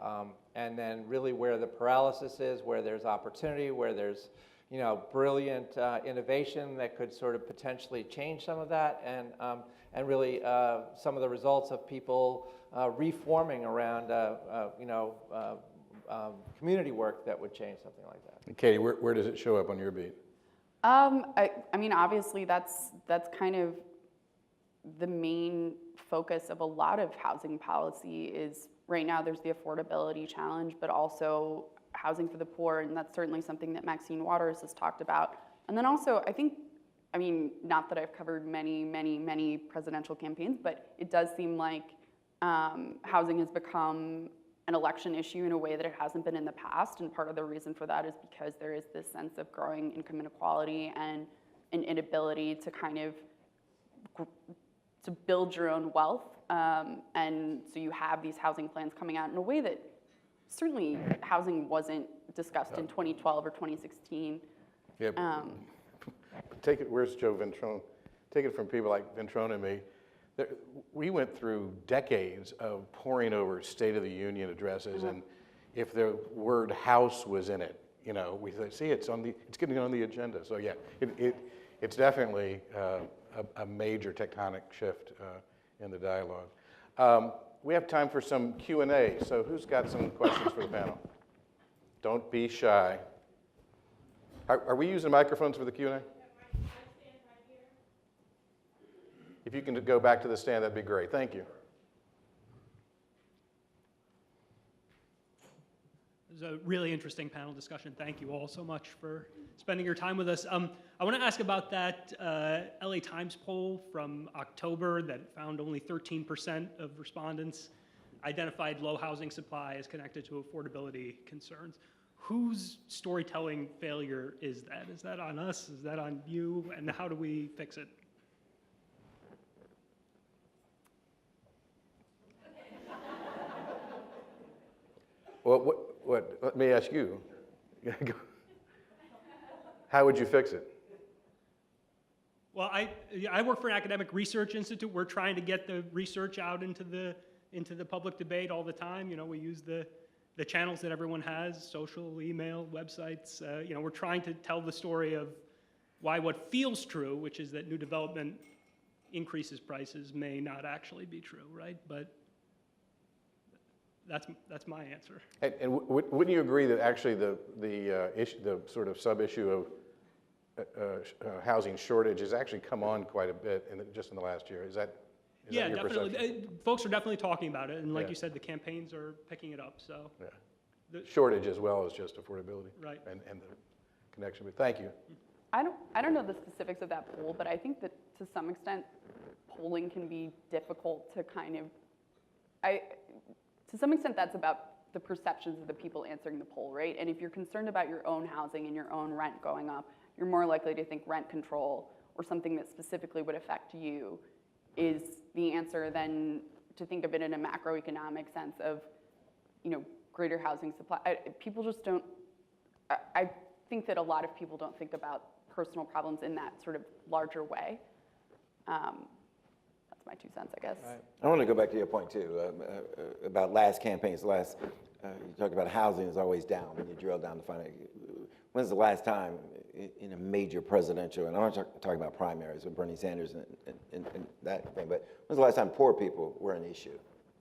and then really where the paralysis is, where there's opportunity, where there's brilliant innovation that could sort of potentially change some of that, and really some of the results of people reforming around community work that would change something like that. And Katie, where does it show up on your beat? Obviously that's kind of the main focus of a lot of housing policy. Is right now there's the affordability challenge, but also housing for the poor, and that's certainly something that Maxine Waters has talked about. And then also, I think I mean, not that I've covered many presidential campaigns, but it does seem like housing has become an election issue in a way that it hasn't been in the past. And part of the reason for that is because there is this sense of growing income inequality and an inability to kind of to build your own wealth. And so you have these housing plans coming out in a way that certainly housing wasn't discussed in 2012 or 2016. Yeah. Take it, where's Joe Ventrone? Take it from people like Ventrone and me. We went through decades of poring over State of the Union addresses, and if the word house was in it, you know, we said, see, it's getting on the agenda. So yeah, it's definitely a major tectonic shift in the dialogue. We have time for some Q&A, so who's got some questions for the panel? Don't be shy. Are we using microphones for the Q&A? If you can go back to the stand, that'd be great. Thank you. It was a really interesting panel discussion. Thank you all so much for spending your time with us. I want to ask about that LA Times poll from October that found only 13% of respondents identified low housing supply as connected to affordability concerns. Whose storytelling failure is that? Is that on us? Is that on you? And how do we fix it? Well, let me ask you. How would you fix it? Well, I work for an academic research institute. We're trying to get the research out into the public debate all the time. You know, we use the channels that everyone has, social, email, websites. You know, we're trying to tell the story of why what feels true, which is that new development increases prices, may not actually be true, right? But that's my answer. And wouldn't you agree that actually the sort of sub-issue of housing shortage has actually come on quite a bit just in the last year? Is that your definitely. perception? Folks are definitely talking about it, and like Yeah. you said, the campaigns are picking it up. So Yeah. Shortage as well as just affordability. Right. And the connection. But thank you. I don't know the specifics of that poll, but I think that to some extent, polling can be difficult to kind of, to some extent that's about the perceptions of the people answering the poll, right? And if you're concerned about your own housing and your own rent going up, you're more likely to think rent control or something that specifically would affect you is the answer than to think of it in a macroeconomic sense of, you know, greater housing supply. People just don't, I think that a lot of people don't think about personal problems in that sort of larger way. That's my 2 cents, I guess. Right. I want to go back to your point too about last campaigns. You talked about housing is always down when you drill down to find it. When's the last time in a major presidential, and I'm not talking about primaries with Bernie Sanders and that thing, but when's the last time poor people were an issue?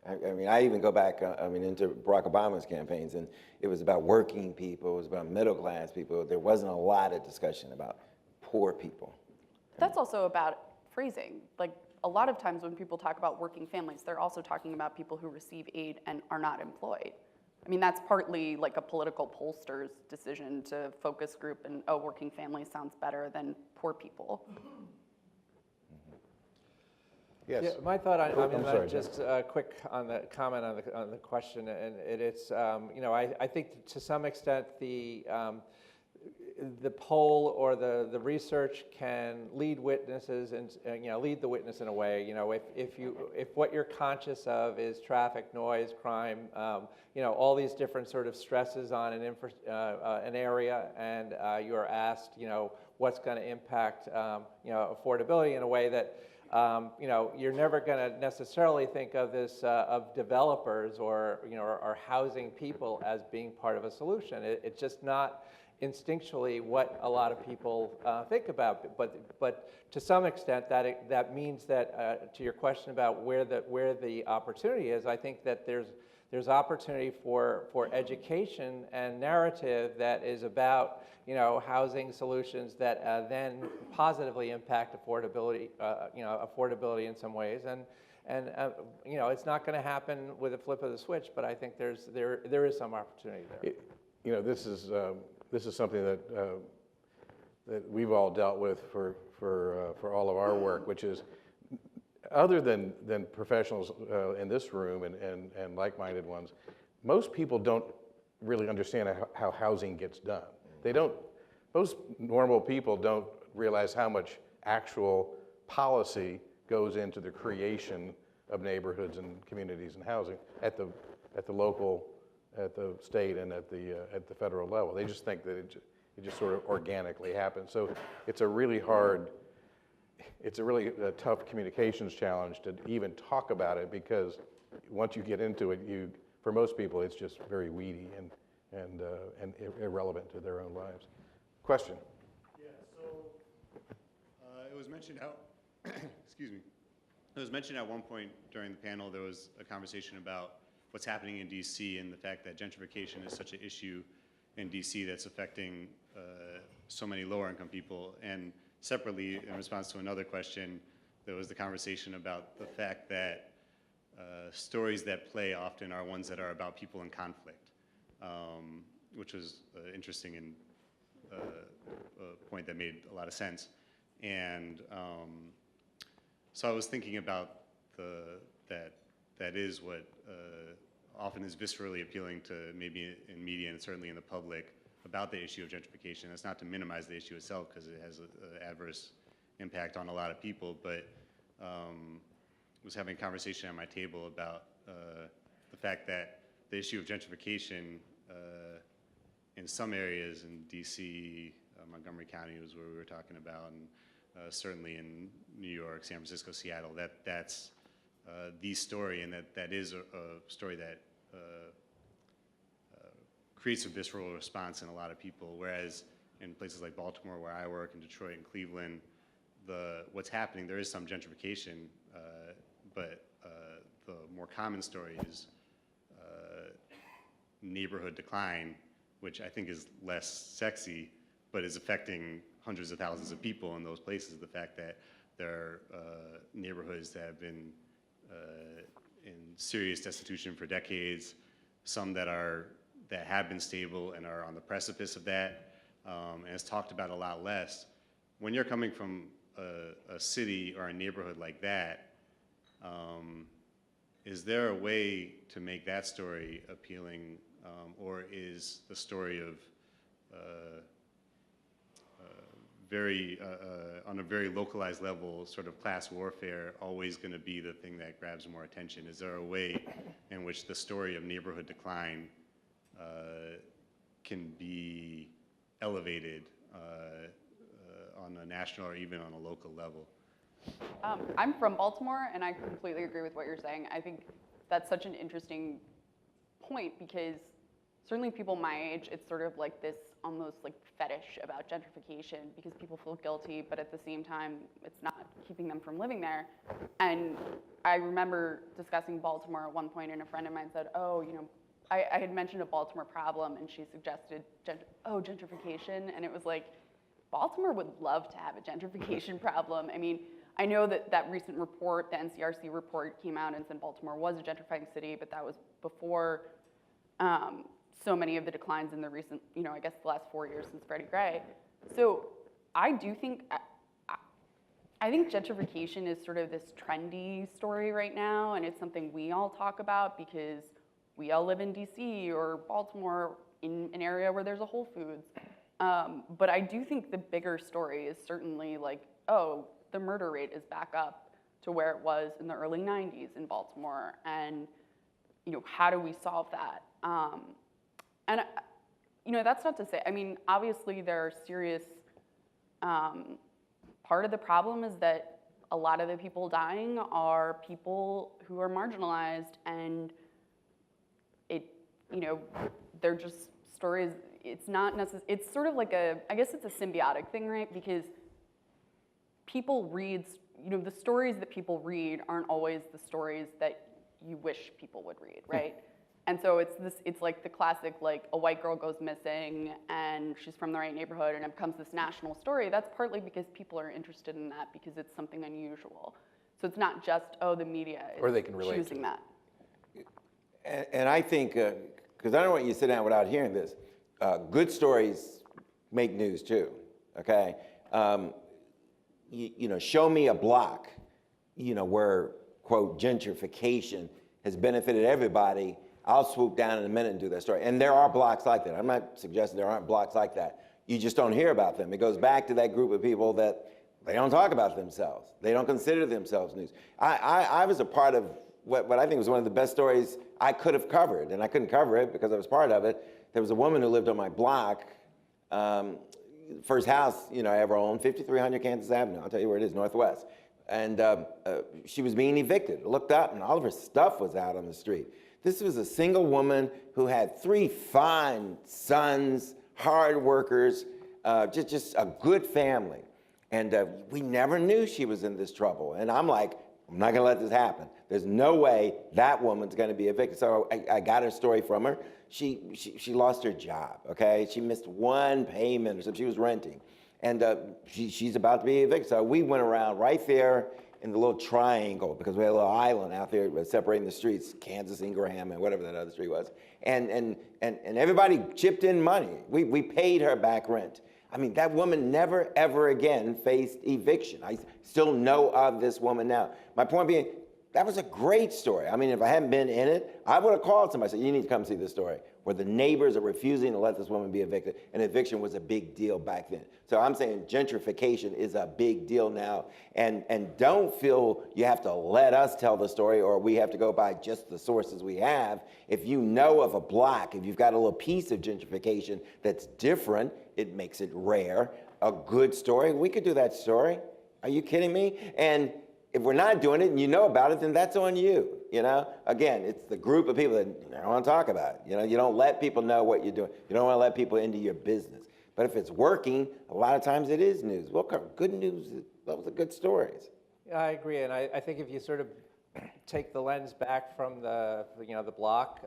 I mean, I even go back, into Barack Obama's campaigns, and it was about working people, it was about middle class people. There wasn't a lot of discussion about poor people. That's also about phrasing. Like a lot of times when people talk about working families, they're also talking about people who receive aid and are not employed. I mean, that's partly like a political pollster's decision to focus group and, oh, working families sounds better than poor people. Yes. Yeah, my thought on, I'm sorry, just quick on the comment on the question, and it's I think to some extent the poll or the research can lead witnesses and lead the witness in a way. If what you're conscious of is traffic, noise, crime, all these different sort of stresses on an area, and you are asked, what's going to impact affordability in a way that you're never going to necessarily think of this of developers or housing people as being part of a solution. It's just not instinctually what a lot of people think about. But to some extent, that means that to your question about where the opportunity is, I think that there's opportunity for education and narrative that is about housing solutions that then positively impact affordability, affordability in some ways, and it's not going to happen with a flip of the switch, but I think there is some opportunity there. This is something that we've all dealt with for for all of our work, which is, other than professionals in this room and like-minded ones, most people don't really understand how housing gets done. Most normal people don't realize how much actual policy goes into the creation of neighborhoods and communities and housing at the local, at the state, and at the federal level. They just think that it just sort of organically happens. So it's a really tough communications challenge to even talk about it, because once you get into it, for most people, it's just very weedy and irrelevant to their own lives. Question? Yeah, so it was mentioned how, excuse me, it was mentioned at one point during the panel, there was a conversation about what's happening in DC and the fact that gentrification is such an issue in DC that's affecting so many lower income people. And separately, in response to another question, there was the conversation about the fact that stories that play often are ones that are about people in conflict, which was interesting and a point that made a lot of sense. And so I was thinking about that is what often is viscerally appealing to maybe in media and certainly in the public about the issue of gentrification. That's not to minimize the issue itself, because it has an adverse impact on a lot of people, but was having a conversation at my table about the fact that the issue of gentrification in some areas in DC, Montgomery County was where we were talking about, and certainly in New York, San Francisco, Seattle, that's the story, and that is a story that creates a visceral response in a lot of people, whereas in places like Baltimore, where I work, in Detroit and Cleveland, what's happening, there is some gentrification, but the more common story is neighborhood decline, which I think is less sexy, but is affecting hundreds of thousands of people in those places. The fact that there are neighborhoods that have been in serious destitution for decades, some that have been stable and are on the precipice of that, and it's talked about a lot less. When you're coming from a city or a neighborhood like that, is there a way to make that story appealing, or is the story of on a very localized level, sort of class warfare, always going to be the thing that grabs more attention? Is there a way in which the story of neighborhood decline can be elevated on a national or even on a local level? I'm from Baltimore, and I completely agree with what you're saying. I think that's such an interesting point, because certainly people my age, it's sort of like this almost like fetish about gentrification, because people feel guilty, but at the same time, it's not keeping them from living there. And I remember discussing Baltimore at one point, and a friend of mine said, oh, I had mentioned a Baltimore problem, and she suggested, gentrification, and it was like, Baltimore would love to have a gentrification problem. I mean, I know that recent report, the NCRC report, came out and said Baltimore was a gentrifying city, but that was before so many of the declines in the recent, I guess the last 4 years since Freddie Gray. So I do think, I think gentrification is sort of this trendy story right now, and it's something we all talk about because we all live in DC or Baltimore, in an area where there's a Whole Foods. But I do think the bigger story is certainly like, oh, the murder rate is back up to where it was in the early 90s in Baltimore, and how do we solve that? And that's not to say, I mean, obviously there are serious, part of the problem is that a lot of the people dying are people who are marginalized, and they're just stories. It's not necessarily, it's sort of like I guess it's a symbiotic thing, right? Because people read, the stories that people read aren't always the stories that you wish people would read, right? And so it's like the classic, like a white girl goes missing and she's from the right neighborhood and it becomes this national story. That's partly because people are interested in that because it's something unusual. So it's not just, oh, the media is or they can relate choosing to that. And I think, because I don't want you to sit down without hearing this, good stories make news too, okay? show me a block, where, quote, gentrification has benefited everybody, I'll swoop down in a minute and do that story. And there are blocks like that. I'm not suggesting there aren't blocks like that. You just don't hear about them. It goes back to that group of people that they don't talk about themselves. They don't consider themselves news. I was a part of what I think was one of the best stories I could have covered, and I couldn't cover it because I was part of it. There was a woman who lived on my block, first house I ever owned, 5300 Kansas Avenue. I'll tell you where it is, Northwest. And she was being evicted. I looked up, and all of her stuff was out on the street. This was a single woman who had 3 fine sons, hard workers, just a good family. And we never knew she was in this trouble. And I'm like, I'm not gonna let this happen. There's no way that woman's gonna be evicted. So I got her story from her. She lost her job, okay? She missed 1 payment or something. She was renting. And she's about to be evicted. So we went around right there in the little triangle, because we had a little island out there separating the streets, Kansas, Ingraham, and whatever that other street was. And everybody chipped in money. We paid her back rent. I mean, that woman never, ever again faced eviction. I still know of this woman now. My point being, that was a great story. I mean, if I hadn't been in it, I would have called somebody and said, you need to come see this story, where the neighbors are refusing to let this woman be evicted. And eviction was a big deal back then. So I'm saying gentrification is a big deal now. And don't feel you have to let us tell the story, or we have to go by just the sources we have. If you know of a block, if you've got a little piece of gentrification that's different, it makes it rare, a good story, we could do that story. Are you kidding me? And if we're not doing it and you know about it, then that's on you, Again, it's the group of people that don't want to talk about it. You don't let people know what you're doing. You don't want to let people into your business. But if it's working, a lot of times it is news. We'll cover good news. Those are good stories. Yeah, I agree, and I think if you sort of take the lens back from the block,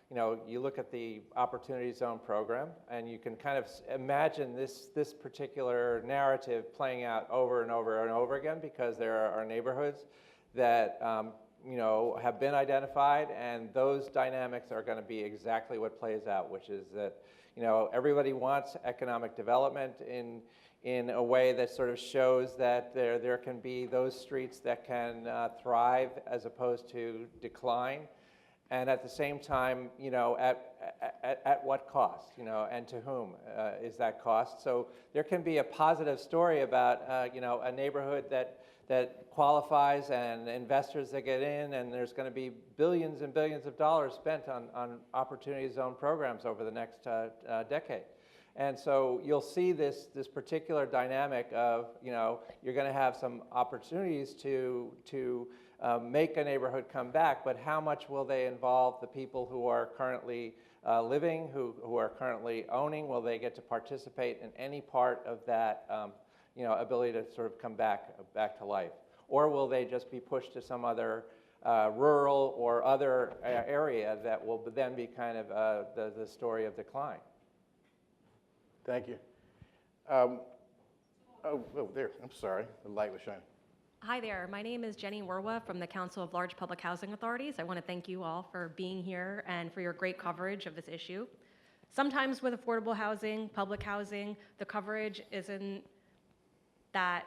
you look at the Opportunity Zone program, and you can kind of imagine this particular narrative playing out over and over and over again, because there are neighborhoods that have been identified, and those dynamics are going to be exactly what plays out, which is that everybody wants economic development in a way that sort of shows that there can be those streets that can thrive as opposed to decline. And at the same time, at what cost, and to whom is that cost? So there can be a positive story about, a neighborhood that qualifies and investors that get in, and there's going to be billions and billions of dollars spent on Opportunity Zone programs over the next decade. And so you'll see this particular dynamic of, you're going to have some opportunities to make a neighborhood come back, but how much will they involve the people who are currently living, who are currently owning? Will they get to participate in any part of that ability to sort of come back to life? Or will they just be pushed to some other rural or other area that will then be kind of the story of decline? Thank you. There, I'm sorry, the light was shining. Hi there, my name is Jenny Werwa from the Council of Large Public Housing Authorities. I want to thank you all for being here and for your great coverage of this issue. Sometimes with affordable housing, public housing, the coverage isn't that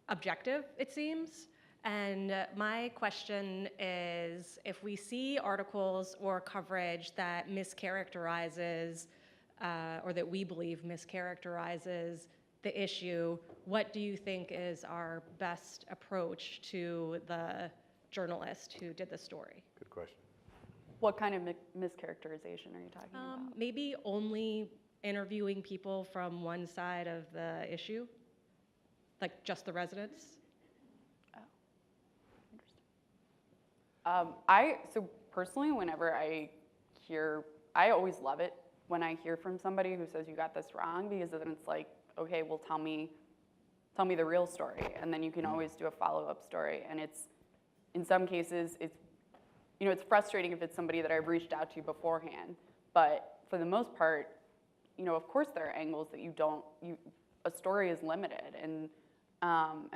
objective, it seems. And my question is, if we see articles or coverage that mischaracterizes, or that we believe mischaracterizes the issue, what do you think is our best approach to the journalist who did the story? Good question. What kind of mischaracterization are you talking about? Maybe only interviewing people from one side of the issue, like just the residents? Oh, interesting. So personally, whenever I always love it when I hear from somebody who says you got this wrong, because then it's like, okay, well, tell me the real story, and then you can always do a follow-up story. And it's, in some cases, it's frustrating if it's somebody that I've reached out to beforehand, but for the most part, of course there are angles that a story is limited, and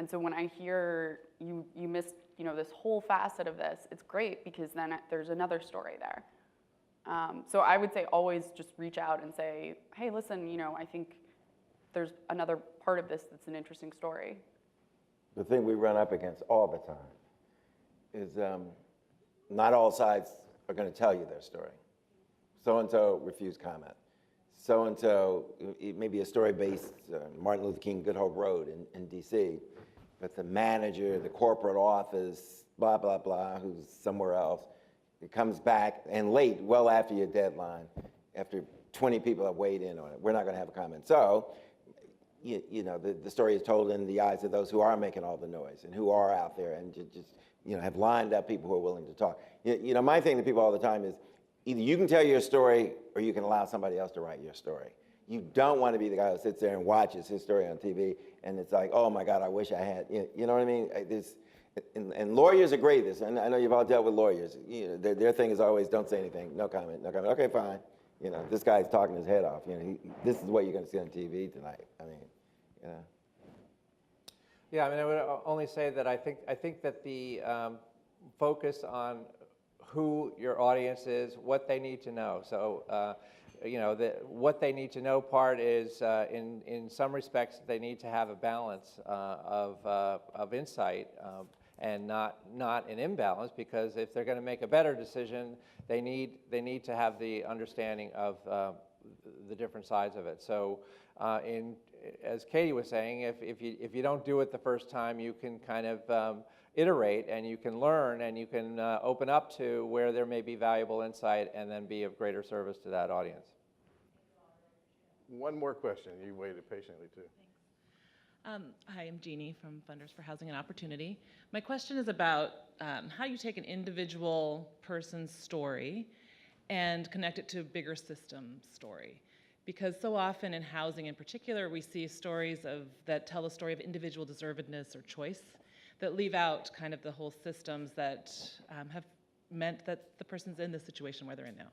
so when I hear you missed, this whole facet of this, it's great, because then there's another story there. So I would say always just reach out and say, hey, listen, I think there's another part of this that's an interesting story. the thing we run up against all the time is not all sides are going to tell you their story. So-and-so refused comment. So-and-so, it may be a story based on Martin Luther King Good Hope Road in DC, but the manager, the corporate office, blah, blah, blah, who's somewhere else, it comes back and late, well after your deadline, after 20 people have weighed in on it, we're not going to have a comment. So, you know, the story is told in the eyes of those who are making all the noise and who are out there and just you know, have lined up people who are willing to talk. You know, my thing to people all the time is either you can tell your story or you can allow somebody else to write your story. You don't want to be the guy who sits there and watches his story on TV and it's like, oh my God, I wish I had, you know what I mean? And lawyers agree this, and I know you've all dealt with lawyers. You know, their thing is always don't say anything, no comment, no comment. Okay, fine. You know, this guy's talking his head off. You know, this is what you're going to see on TV tonight. I mean, you know. Yeah, I mean, I would only say that I think that the focus on who your audience is, what they need to know. So, you know, what they need to know part is, in some respects, they need to have a balance of insight and not an imbalance, because if they're going to make a better decision, they need to have the understanding of the different sides of it. So, as Katie was saying, if you don't do it the first time, you can kind of iterate and you can learn and you can open up to where there may be valuable insight and then be of greater service to that audience. One more question. You waited patiently too. Hi, I'm Jeannie from Funders for Housing and Opportunity. My question is about how you take an individual person's story and connect it to a bigger system story. Because so often in housing in particular, we see stories that tell the story of individual deservedness or choice that leave out kind of the whole systems that have meant that the person's in the situation where they're in now.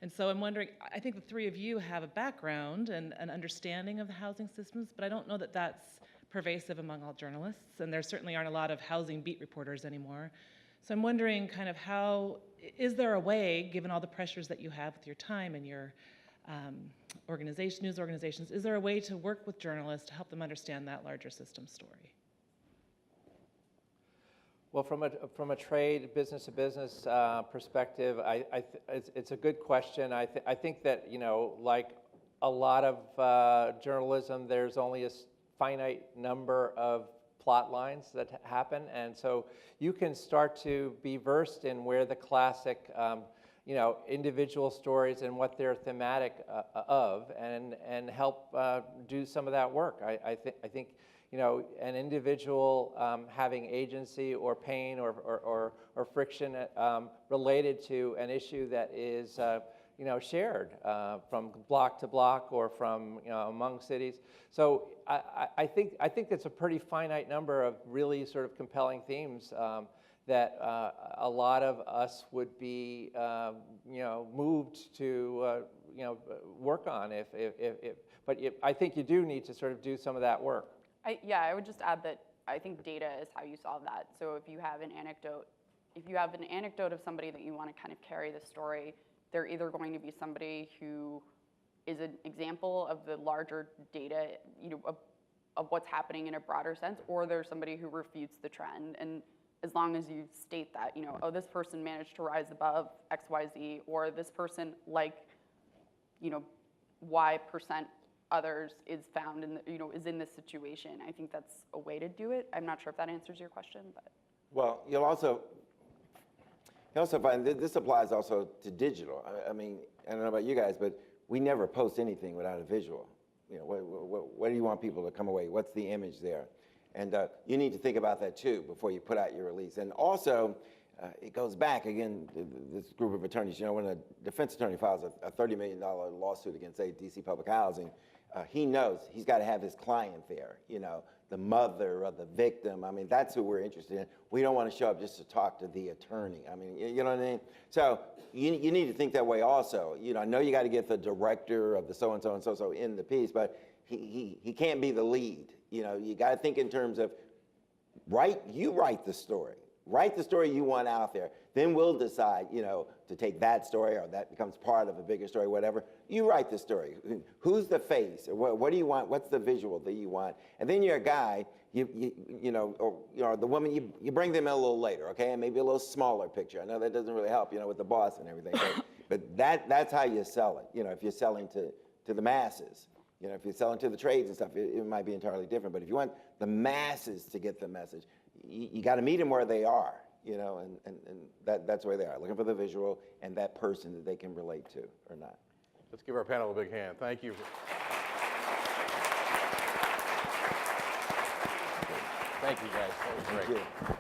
And so I'm wondering, I think the three of you have a background and an understanding of the housing systems, but I don't know that that's pervasive among all journalists, and there certainly aren't a lot of housing beat reporters anymore. So I'm wondering kind of how, is there a way, given all the pressures that you have with your time and your news organizations, is there a way to work with journalists to help them understand that larger system story? Well, from a trade, business-to-business perspective, it's a good question. I think that, you know, like a lot of journalism, there's only a finite number of plot lines that happen, and so you can start to be versed in where the classic, you know, individual stories and what they're thematic of, and help do some of that work. I think. You know, an individual having agency or pain or friction related to an issue that is, you know, shared from block to block or from, you know, among cities. So I think it's a pretty finite number of really sort of compelling themes that a lot of us would be, you know, moved to, you know, work on. But I think you do need to sort of do some of that work. I would just add that I think data is how you solve that. So if you have an anecdote of somebody that you want to kind of carry the story, they're either going to be somebody who is an example of the larger data, you know, of what's happening in a broader sense, or there's somebody who refutes the trend. And as long as you state that, you know, oh, this person managed to rise above XYZ, or this person, like, you know, Y% others is found in the, you know, is in this situation. I think that's a way to do it. I'm not sure if that answers your question, but. Well, you'll also find this applies also to digital. I mean, I don't know about you guys, but we never post anything without a visual. You know, what do you want people to come away? What's the image there? And you need to think about that too before you put out your release. And also, it goes back again, this group of attorneys, you know, when a defense attorney files a $30 million lawsuit against, say, DC Public Housing, he knows he's got to have his client there, you know, the mother or the victim. I mean, that's who we're interested in. We don't want to show up just to talk to the attorney. I mean, you know what I mean? So you need to think that way also. You know, I know you got to get the director of the so-and-so and so-so in the piece, but he can't be the lead. You know, you got to think in terms of, you write the story. Write the story you want out there. Then we'll decide, you know, to take that story or that becomes part of a bigger story, whatever. You write the story. Who's the face? Or what do you want? What's the visual that you want? And then you're a guy, you know, or the woman, you bring them in a little later, okay? And maybe a little smaller picture. I know that doesn't really help, you know, with the boss and everything. But that's how you sell it, you know, if you're selling to the masses. You know, if you're selling to the trades and stuff, it might be entirely different. But if you want the masses to get the message, you got to meet them where they are, you know, and that's where they are, looking for the visual and that person that they can relate to or not. Let's give our panel a big hand. Thank you. Thank you, guys. That was great. Thank you.